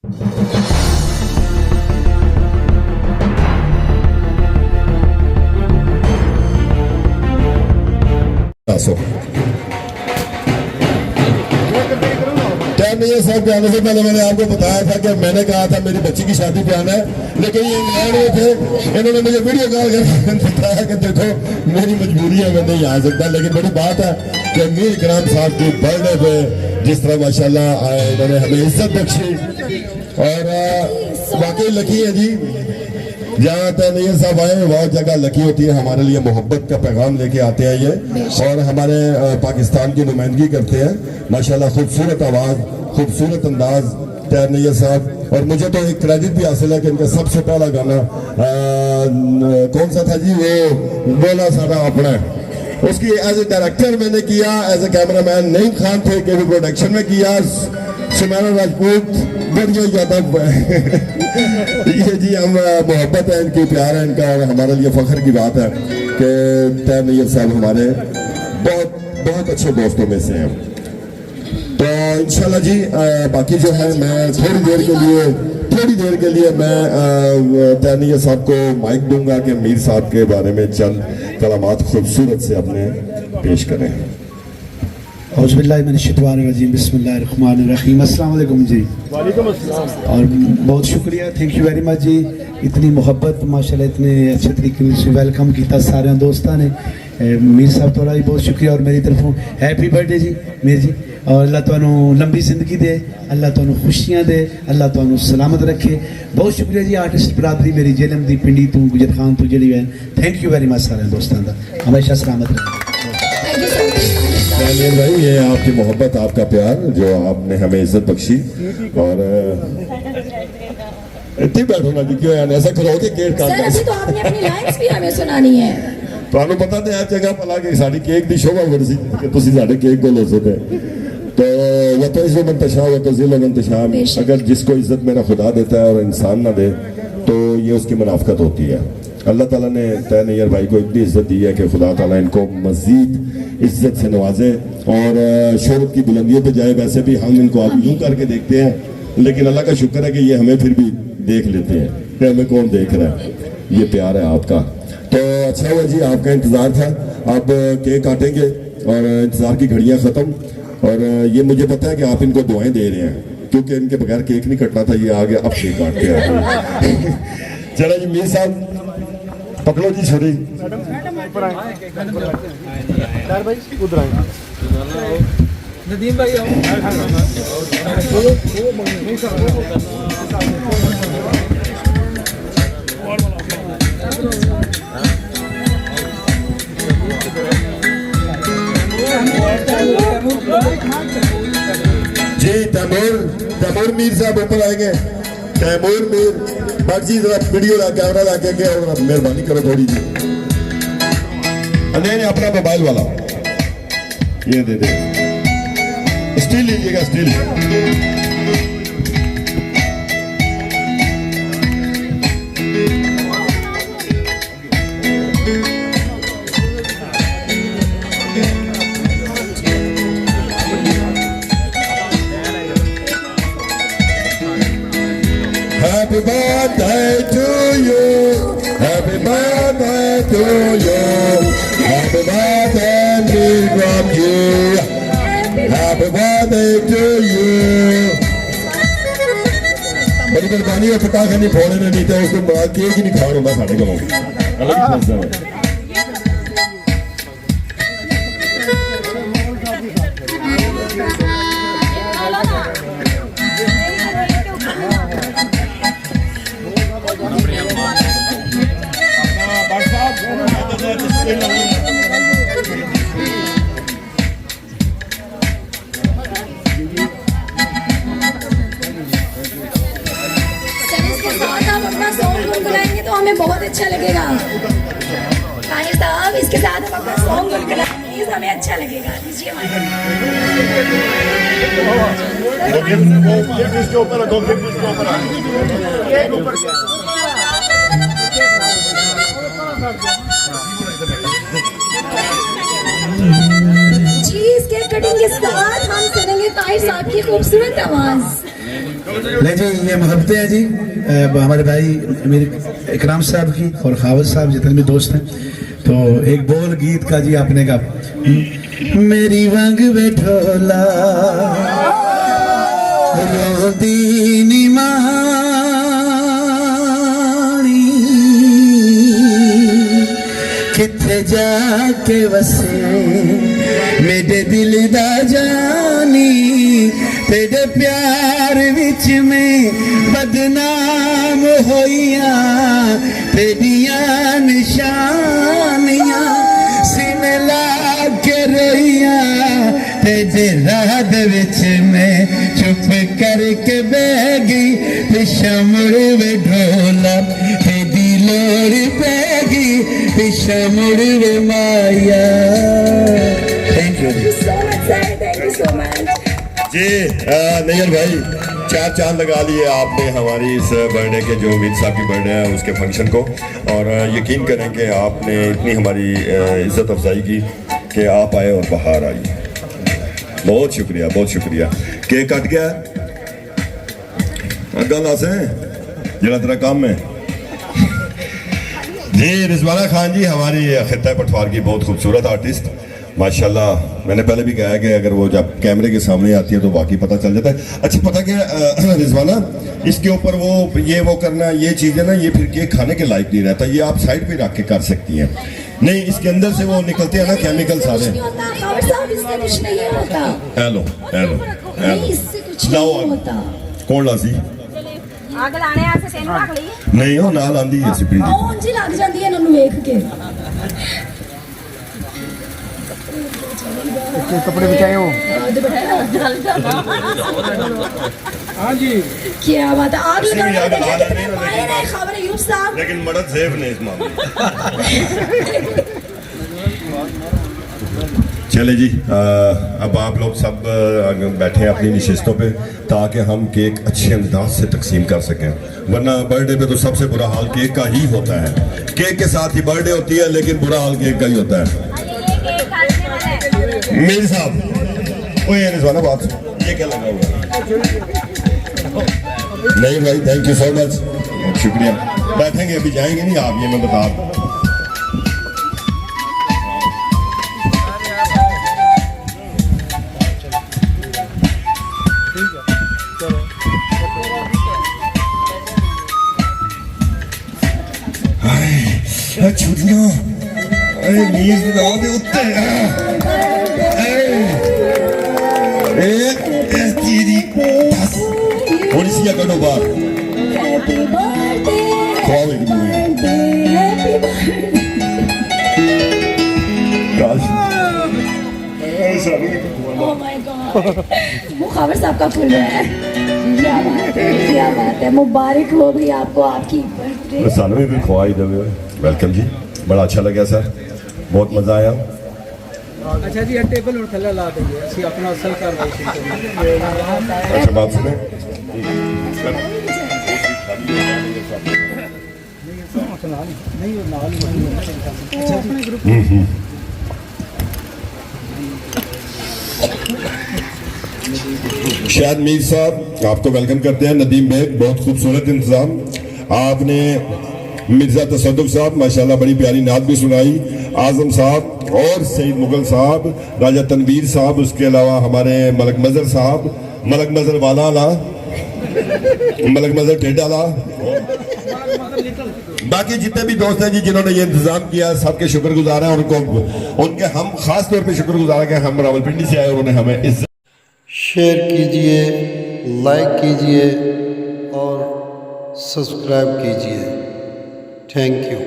नहीं साहब के आने से पहले मैंने आपको बताया था कि मैंने कहा था मेरी बच्ची की शादी पे आना है, लेकिन ये इंग्लैंड में थे, इन्होंने मुझे वीडियो कॉल करके बताया कि देखो मेरी मजबूरी है, मैं नहीं आ सकता। लेकिन बड़ी बात है कि मीर इकराम साहब की बर्थडे पे जिस तरह माशाल्लाह इन्होंने हमें इज्जत बख्शी और वाकई लकी है जी। जहाँ तैनीर साहब आए बहुत जगह लकी होती है, हमारे लिए मोहब्बत का पैगाम लेके आते हैं ये और हमारे पाकिस्तान की नुमाइंदगी करते हैं माशाल्लाह। खूबसूरत आवाज़, खूबसूरत अंदाज तैनीर साहब। और मुझे तो एक क्रेडिट भी हासिल है कि इनका सबसे पहला गाना कौन सा था जी, वो बोला सारा अपना है, उसकी एज ए डायरेक्टर मैंने किया, as a cameraman Naeem Khan थे के प्रोडक्शन में किया, सुमैना राजपूत बढ़िया ज्यादा ये जी हम मोहब्बत है इनकी, प्यार है इनका और हमारे लिए फख्र की बात है कि तैनीर साहब हमारे बहुत बहुत अच्छे दोस्तों में से हैं। तो इंशाल्लाह जी बाकी जो है मैं थोड़ी देर के लिए मैं तैनीर साहब को माइक दूंगा कि मीर साहब के बारे में चंद कलामात खूबसूरत से अपने पेश करें। औज़ुबिल्लाहिमिनश्शैतानिर्रजीम, बिस्मिल्लाहिर्रहमानिर्रहीम। अस्सलाम वालेकुम जी। वालेकुम अस्सलाम। और बहुत शुक्रिया, थैंक यू वेरी मच जी। इतनी मोहब्बत माशाल्लाह, इतने अच्छे तरीके से वेलकम किया सारे दोस्तों ने। मीर साहब थोड़ा भी बहुत शुक्रिया और मेरी तरफों हैप्पी बर्थडे जी मीर जी। और अल्लाह तुहानू लंबी जिंदगी दे, अल्लाह तुहानू खुशियां दे, अल्लाह तुहानू सलामत रखे। बहुत शुक्रिया जी आर्टिस्ट बरादरी मेरी जेलम दी पिंडी तू गुजर खान तू जी है। थैंक यू वेरी मच सारे दोस्तों का, हमेशा सलामत रहे। तैनीर भाई ये आपकी मोहब्बत, आपका प्यार जो आपने हमें इज्जत बख्शी। और इतनी बैठो ना जी, क्यों यार ऐसा करो कि केक काट सर अभी तो आपने अपनी लाइंस भी हमें सुनानी है। ਤੁਹਾਨੂੰ पता तो हर जगह भला कि साड़ी केक की शोभा बढ़ सी कि तुसी साडे केक को लो सकते। तो वो तो इज्जत मंतशा, वो तो जिल मंतशा, अगर जिसको इज्जत मेरा खुदा देता है और इंसान ना दे तो ये उसकी मुनाफकत होती है। अल्लाह ताला ने तैनीर भाई को इतनी इज्जत दी है कि खुदा ताला इनको मजीद इज्जत से नवाजे और शोहरत की बुलंदियों पे जाए। वैसे भी हम इनको आप यूं करके देखते हैं, लेकिन अल्लाह का शुक्र है कि ये हमें फिर भी देख लेते हैं कि हमें कौन देख रहा है। ये प्यार है आपका। तो अच्छा हुआ जी, आपका इंतज़ार था। अब केक काटेंगे और इंतज़ार की घड़ियां ख़त्म। और ये मुझे पता है कि आप इनको दुआएं दे रहे हैं, क्योंकि इनके बगैर केक नहीं कटना था। ये आ गया, अब केक काट के चलो जी मीर साहब पकड़ो जी छोरी। नदीम भाई जी तैमूर मीर साहब ऊपर आएंगे। तैमूर मीर बट जी जरा वीडियो ला कैमरा ला के मेहरबानी करो थोड़ी जी। नहीं अपना मोबाइल वाला ये दे दे, स्टिल लीजिएगा still. Happy birthday to you, happy birthday to you, happy birthday from you, happy birthday to you। बड़ी मेहरबानी है, पटाखे नहीं फोड़ने नहीं तो उसके बाद केक ही नहीं खाना होगा साढ़े को। अलग फंसता है। तो हमें बहुत अच्छा लगेगा। साहब इसके साथ हम अपना सॉन्ग गुनगुनाएंगे, हमें अच्छा लगेगा। दीजिए जी, इसके कटिंग के साथ हम सुनेंगे ताहिर साहब की खूबसूरत आवाज। ले जी ये मोहब्बतें हैं जी हमारे भाई मेरे इकराम साहब की और खावत साहब जितने भी दोस्त हैं। तो एक बोल गीत का जी आपने का मेरी वांग बैठोला दीनी मानी किथे जाके वसे मेरे दिल दा जानी तेरे प्यार विच में बदनाम होइया तेरिया निशानियां सीने लाग के रोइया तेरे रात विच में चुप करके बह गई पिछा मुड़ वे ढोला तेरी लोड़ पैगी पिछा मुड़ वे माया। Thank you Thank you so much, sir. Thank you so much. जी नैयर भाई 4 चांद लगा लिए आपने हमारी इस बर्थडे के जो मीर साहब की बर्थडे है उसके फंक्शन को। और यकीन करें कि आपने इतनी हमारी इज्जत अफजाई की कि आप आए और बाहर आई। बहुत शुक्रिया बहुत शुक्रिया। केक कट गया गल आसे जरा तेरा काम है जी। रिजवाना खान जी हमारी खित्ता पटवार की बहुत खूबसूरत आर्टिस्ट माशाल्लाह। मैंने पहले भी कहा है कि अगर वो जब कैमरे के सामने आती है तो वाकई पता चल जाता है। अच्छा पता क्या रिजवाना इसके ऊपर वो करना ये चीज़ है ना ये फिर केक खाने के लायक नहीं रहता। ये आप साइड पे रख के कर सकती हैं। नहीं इसके अंदर से वो निकलते हैं ना केमिकल सारे। खावर साहब इससे कुछ नहीं होता। हेलो हेलो नहीं इससे कुछ नहीं होता। कौन लासी आग लाने आसे तेन रख ਲਈ नहीं हो नाल आंदी है सिपरी ਉਹ ਉਂਝ ਹੀ ਲੱਗ ਜਾਂਦੀ ਹੈ ਇਹਨਾਂ ਨੂੰ ਵੇਖ ਕੇ। कपड़े बिछाए हो हाँ जी क्या बात है आग इससे भी लगाने ज्यादा आग के माहिर है खबर यूब साहब। लेकिन मदद सेफ नहीं इस मामले में। चले जी अब आप लोग सब बैठे हैं अपनी निशिस्तों पे ताकि हम केक अच्छे अंदाज से तकसीम कर सकें। वरना बर्थडे पे तो सबसे बुरा हाल केक का ही होता है। केक के साथ ही बर्थडे होती है लेकिन बुरा हाल केक का ही होता है। मीर साहब ओ ये रिजवाना बात ये क्या लगा हुआ नहीं भाई थैंक यू सो मच शुक्रिया। बैठेंगे अभी जाएंगे नहीं आप ये मैं बता छुट्टियां मीर लगा दे उत्ते तेरी बस पुलिसिया करो बाहर हैप्पी बर्थडे खुआओ एक दूसरे happy birthday oh my God वो खबर साहब का फुल है। क्या बात है मुबारक हो भाई आपको आपकी बर्थडे। सानू भी खुआई देवे वेलकम जी बड़ा अच्छा लगा सर बहुत मजा आया। अच्छा जी टेबल और थल्ला ला देंगे ਅਸੀਂ अपना असल कार्रवाई शुरू करेंगे। अच्छा बात सुने नहीं वो नाल अच्छा जी ग्रुप शायद मीर साहब आपको वेलकम करते हैं। नदीम बेग बहुत खूबसूरत इंतजाम आपने। मिर्जा तसद्दुक साहब माशाल्लाह बड़ी प्यारी नात भी सुनाई। आजम साहब और सईद मुगल साहब राजा तनवीर साहब उसके अलावा हमारे मलक मजर साहब मलक मजर वाला मलक मजर टेडाला बाकी जितने भी दोस्त हैं जी जिन्होंने ये इंतजाम किया सबके शुक्रगुजार हैं। उनके हम खास तौर पे शुक्रगुजार हैं कि हम रावलपिंडी से आए और उन्हें हमें इज्जत। शेयर कीजिए लाइक कीजिए और सब्सक्राइब कीजिए। Thank you.